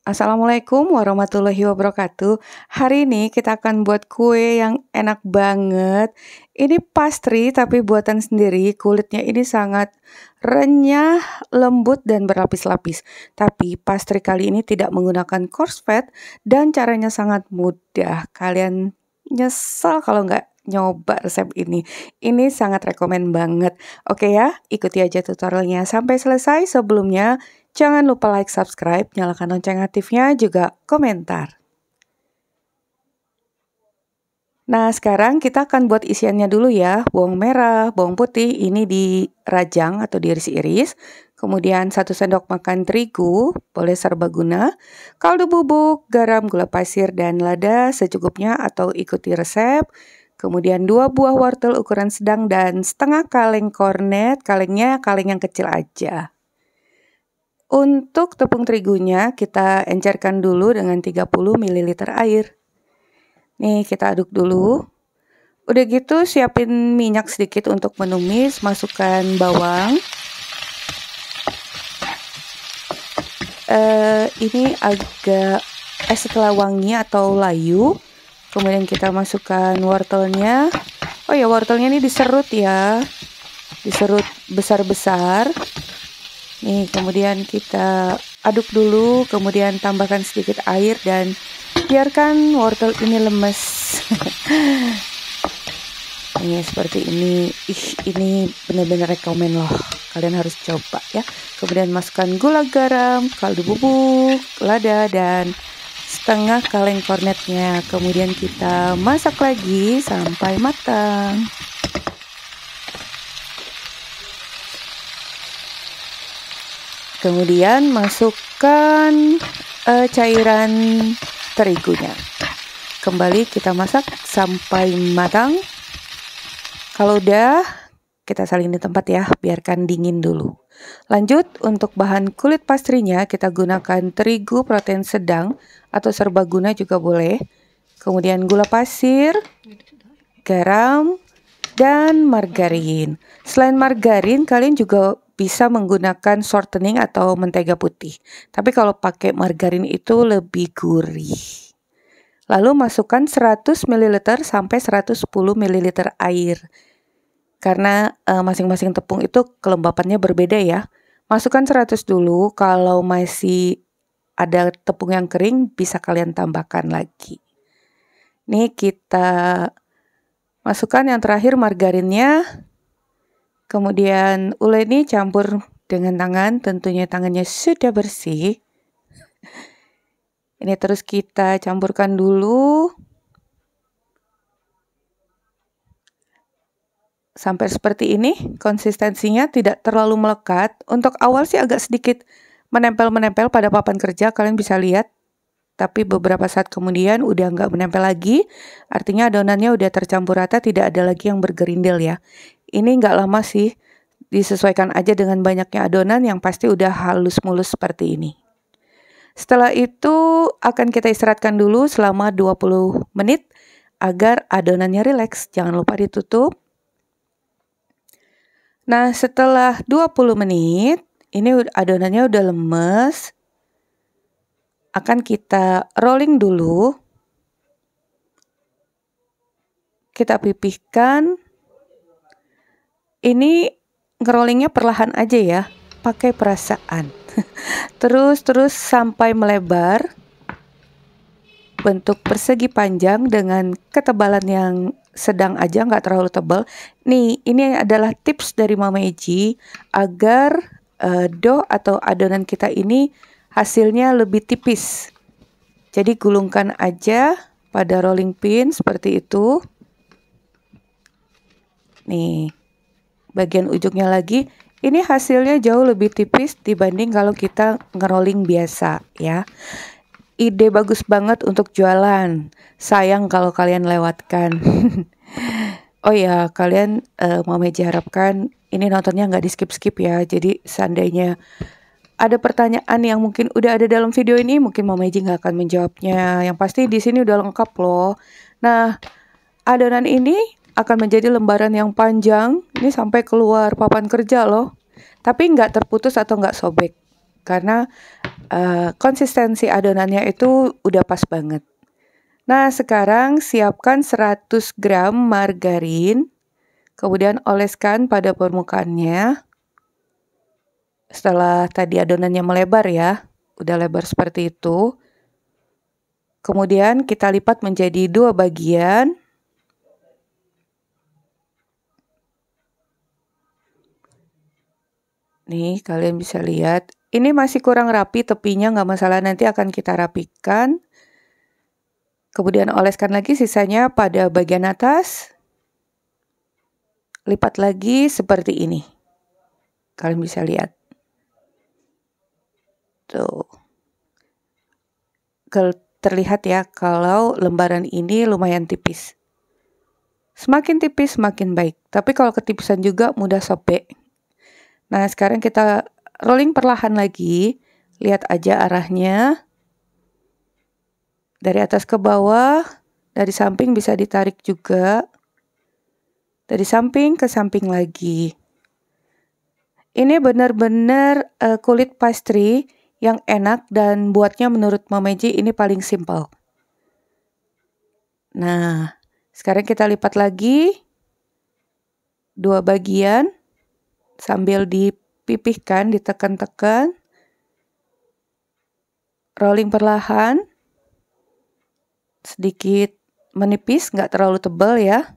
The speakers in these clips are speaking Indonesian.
Assalamualaikum warahmatullahi wabarakatuh. Hari ini kita akan buat kue yang enak banget. Ini pastry tapi buatan sendiri. Kulitnya ini sangat renyah, lembut dan berlapis-lapis. Tapi pastry kali ini tidak menggunakan coarse fat dan caranya sangat mudah. Kalian nyesal kalau nggak nyoba resep ini. Ini sangat rekomen banget. Oke ya, ikuti aja tutorialnya sampai selesai. Sebelumnya jangan lupa like, subscribe, nyalakan lonceng aktifnya, juga komentar. Nah, sekarang kita akan buat isiannya dulu ya. Bawang merah, bawang putih, ini dirajang atau diiris-iris. Kemudian 1 sendok makan terigu, boleh serbaguna. Kaldu bubuk, garam, gula pasir, dan lada secukupnya atau ikuti resep. Kemudian 2 buah wortel ukuran sedang dan setengah kaleng kornet. Kalengnya kaleng yang kecil aja. Untuk tepung terigunya kita encerkan dulu dengan 30 ml air. Nih kita aduk dulu. Udah gitu siapin minyak sedikit untuk menumis, masukkan bawang. Ini agak setelah wangi atau layu. Kemudian kita masukkan wortelnya. Oh ya, wortelnya ini diserut ya. Diserut besar-besar. Nih, kemudian kita aduk dulu, kemudian tambahkan sedikit air dan biarkan wortel ini lemes. Nih, seperti ini. Ini benar-benar rekomen loh. Kalian harus coba ya. Kemudian masukkan gula, garam, kaldu bubuk, lada, dan setengah kaleng kornetnya. Kemudian kita masak lagi sampai matang. Kemudian masukkan cairan terigunya. Kembali kita masak sampai matang. Kalau udah, kita saling di tempat ya, biarkan dingin dulu. Lanjut, untuk bahan kulit pastrinya kita gunakan terigu protein sedang atau serbaguna juga boleh. Kemudian gula pasir, garam, dan margarin. Selain margarin, kalian juga bisa menggunakan shortening atau mentega putih. Tapi kalau pakai margarin itu lebih gurih. Lalu masukkan 100 ml sampai 110 ml air. Karena masing-masing tepung itu kelembapannya berbeda ya. Masukkan 100 dulu, kalau masih ada tepung yang kering bisa kalian tambahkan lagi. Nih kita masukkan yang terakhir margarinnya. Kemudian uleni campur dengan tangan, tentunya tangannya sudah bersih. Ini terus kita campurkan dulu. Sampai seperti ini, konsistensinya tidak terlalu melekat. Untuk awal sih agak sedikit menempel-menempel pada papan kerja, kalian bisa lihat. Tapi beberapa saat kemudian udah nggak menempel lagi. Artinya adonannya udah tercampur rata, tidak ada lagi yang bergerindil ya. Ini nggak lama sih, disesuaikan aja dengan banyaknya adonan, yang pasti udah halus mulus seperti ini. Setelah itu akan kita istirahatkan dulu selama 20 menit agar adonannya rileks. Jangan lupa ditutup. Nah, setelah 20 menit, ini adonannya udah lemes. Akan kita rolling dulu. Kita pipihkan. Ini ngerollingnya perlahan aja ya, pakai perasaan. Terus sampai melebar, bentuk persegi panjang dengan ketebalan yang sedang aja, nggak terlalu tebal. Nih, ini adalah tips dari Mama Eji agar dough atau adonan kita ini hasilnya lebih tipis. Jadi gulungkan aja pada rolling pin seperti itu. Nih, bagian ujungnya lagi, ini hasilnya jauh lebih tipis dibanding kalau kita ngerolling biasa ya. Ide bagus banget untuk jualan. Sayang kalau kalian lewatkan. Oh ya, kalian Mama Eji harapkan ini nontonnya nggak di skip-skip ya. Jadi seandainya ada pertanyaan yang mungkin udah ada dalam video ini, mungkin Mama Eji nggak akan menjawabnya. Yang pasti di sini udah lengkap loh. Nah, adonan ini akan menjadi lembaran yang panjang. Ini sampai keluar papan kerja loh. Tapi nggak terputus atau nggak sobek. karena konsistensi adonannya itu udah pas banget. Nah, sekarang siapkan 100 gram margarin, kemudian oleskan pada permukaannya. Setelah tadi adonannya melebar ya, udah lebar seperti itu. Kemudian kita lipat menjadi 2 bagian. Nih, kalian bisa lihat. Ini masih kurang rapi tepinya, nggak masalah, nanti akan kita rapikan. Kemudian oleskan lagi sisanya pada bagian atas. Lipat lagi seperti ini. Kalian bisa lihat. Tuh. Terlihat ya kalau lembaran ini lumayan tipis. Semakin tipis semakin baik. Tapi kalau ketipisan juga mudah sobek. Nah, sekarang kita rolling perlahan lagi. Lihat aja arahnya. Dari atas ke bawah, dari samping bisa ditarik juga. Dari samping ke samping lagi. Ini benar-benar kulit pastry yang enak dan buatnya menurut Mama J ini paling simple. Nah, sekarang kita lipat lagi 2 bagian. Sambil dipipihkan, ditekan-tekan, rolling perlahan, sedikit menipis, nggak terlalu tebal ya.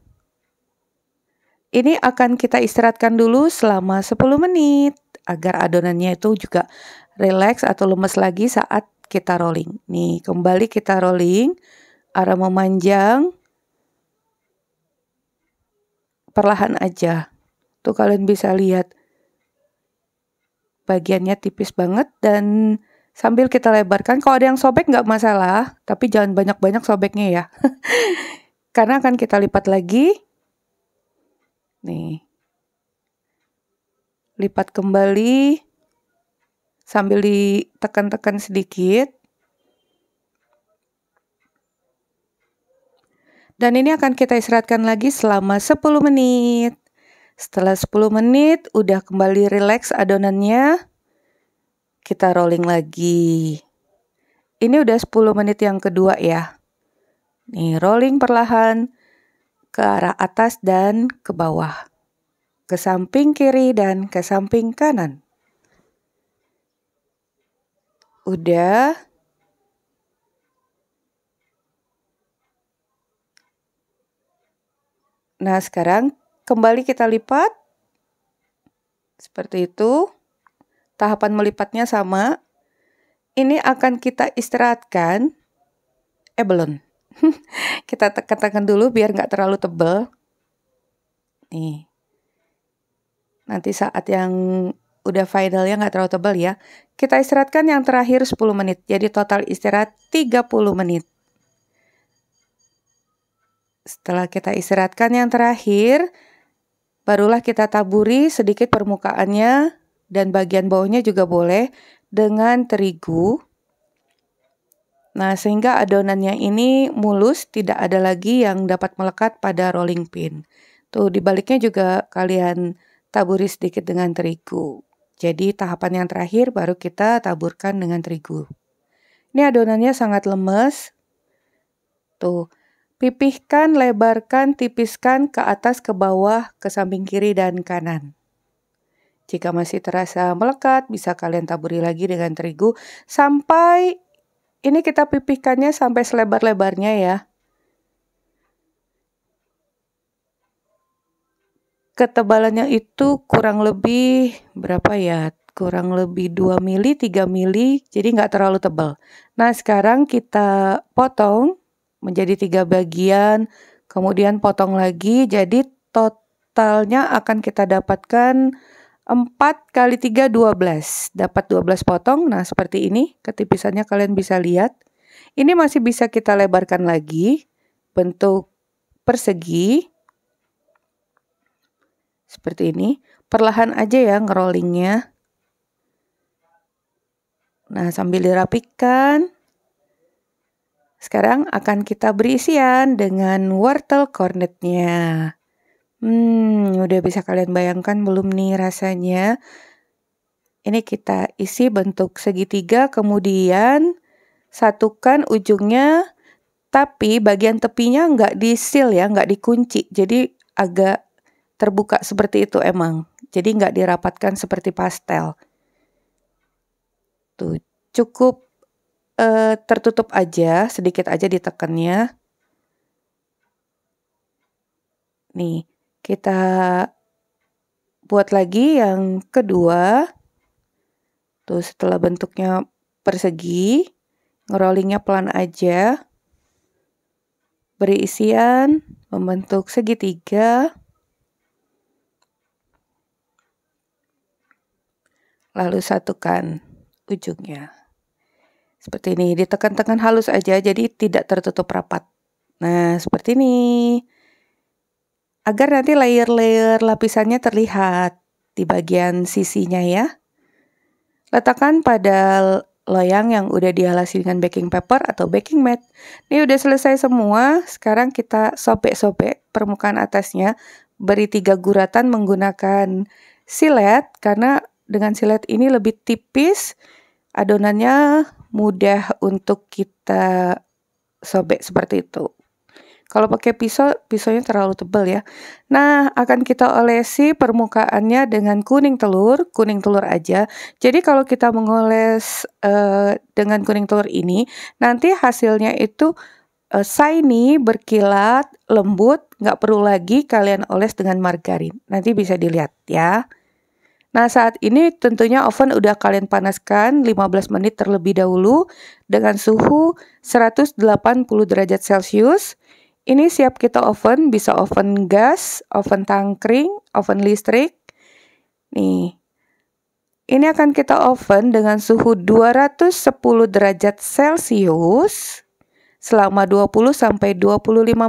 Ini akan kita istirahatkan dulu selama 10 menit, agar adonannya itu juga relax atau lemes lagi saat kita rolling. Nih, kembali kita rolling, arah memanjang, perlahan aja. Tuh kalian bisa lihat bagiannya tipis banget dan sambil kita lebarkan. Kalau ada yang sobek nggak masalah, tapi jangan banyak-banyak sobeknya ya. Karena akan kita lipat lagi. Nih. Lipat kembali sambil ditekan-tekan sedikit. Dan ini akan kita istirahatkan lagi selama 10 menit. Setelah 10 menit udah kembali rileks adonannya, kita rolling lagi. Ini udah 10 menit yang kedua ya. Nih, rolling perlahan ke arah atas dan ke bawah. Ke samping kiri dan ke samping kanan. Udah. Nah, sekarang kembali kita lipat. Seperti itu. Tahapan melipatnya sama. Ini akan kita istirahatkan. Belum. Kita tekan-tekan dulu biar nggak terlalu tebal. Nih. Nanti saat yang udah finalnya nggak terlalu tebal ya. Kita istirahatkan yang terakhir 10 menit. Jadi total istirahat 30 menit. Setelah kita istirahatkan yang terakhir, barulah kita taburi sedikit permukaannya dan bagian bawahnya juga boleh dengan terigu. Nah, sehingga adonannya ini mulus, tidak ada lagi yang dapat melekat pada rolling pin. Tuh, di baliknya juga kalian taburi sedikit dengan terigu. Jadi, tahapan yang terakhir baru kita taburkan dengan terigu. Ini adonannya sangat lemes. Tuh. Pipihkan, lebarkan, tipiskan ke atas, ke bawah, ke samping kiri dan kanan. Jika masih terasa melekat, bisa kalian taburi lagi dengan terigu. Sampai, ini kita pipihkannya sampai selebar-lebarnya ya. Ketebalannya itu kurang lebih, berapa ya? Kurang lebih 2 mili, 3 mili, jadi nggak terlalu tebal. Nah, sekarang kita potong menjadi 3 bagian, kemudian potong lagi, jadi totalnya akan kita dapatkan 4 kali 3, 12. Dapat 12 potong, nah seperti ini, ketipisannya kalian bisa lihat. Ini masih bisa kita lebarkan lagi, bentuk persegi. Seperti ini, perlahan aja ya ngerollingnya. Nah, sambil dirapikan. Sekarang akan kita beri isian dengan wortel cornetnya. Udah bisa kalian bayangkan belum nih rasanya? Ini kita isi bentuk segitiga, kemudian satukan ujungnya, tapi bagian tepinya nggak di-seal ya, nggak dikunci. Jadi agak terbuka seperti itu emang. Jadi nggak dirapatkan seperti pastel. Tuh, cukup tertutup aja, sedikit aja ditekannya. Nih, kita buat lagi yang kedua. Tuh, setelah bentuknya persegi, ngerollingnya pelan aja. Beri isian, membentuk segitiga. Lalu satukan ujungnya. Seperti ini, ditekan-tekan halus aja, jadi tidak tertutup rapat. Nah, seperti ini. Agar nanti layer-layer lapisannya terlihat di bagian sisinya ya. Letakkan pada loyang yang udah dialasi dengan baking paper atau baking mat. Ini udah selesai semua. Sekarang kita sobek-sobek permukaan atasnya. Beri 3 guratan menggunakan silet. Karena dengan silet ini lebih tipis. Adonannya mudah untuk kita sobek seperti itu. Kalau pakai pisau, pisaunya terlalu tebal ya. Nah, akan kita olesi permukaannya dengan kuning telur aja. Jadi kalau kita mengoles dengan kuning telur ini, nanti hasilnya itu shiny, berkilat, lembut, nggak perlu lagi kalian oles dengan margarin. Nanti bisa dilihat ya. Nah, saat ini tentunya oven udah kalian panaskan 15 menit terlebih dahulu dengan suhu 180 derajat Celcius. Ini siap kita oven, bisa oven gas, oven tangkring, oven listrik. Nih, ini akan kita oven dengan suhu 210 derajat Celcius selama 20-25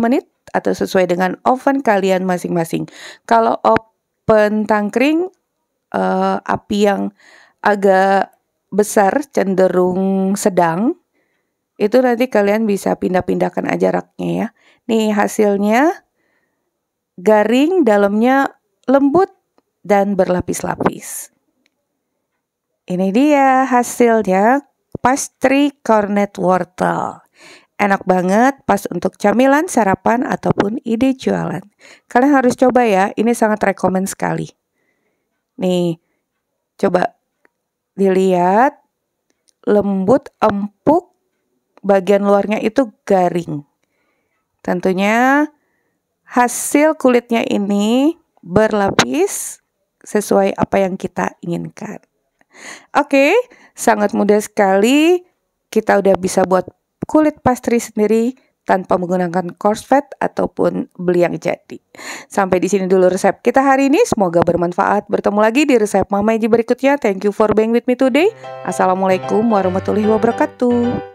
menit atau sesuai dengan oven kalian masing-masing. Kalau oven tangkring, api yang agak besar, cenderung sedang, itu nanti kalian bisa pindah-pindahkan aja raknya ya. Nih hasilnya garing, dalamnya lembut dan berlapis-lapis. Ini dia hasilnya pastry cornet wortel. Enak banget, pas untuk camilan, sarapan, ataupun ide jualan. Kalian harus coba ya, ini sangat rekomen sekali. Nih, coba dilihat, lembut, empuk, bagian luarnya itu garing. Tentunya hasil kulitnya ini berlapis sesuai apa yang kita inginkan. Oke, sangat mudah sekali. Kita udah bisa buat kulit pastry sendiri tanpa menggunakan coarse fat ataupun beli yang jadi. Sampai di sini dulu resep kita hari ini. Semoga bermanfaat. Bertemu lagi di resep Mama Eji berikutnya. Thank you for being with me today. Assalamualaikum warahmatullahi wabarakatuh.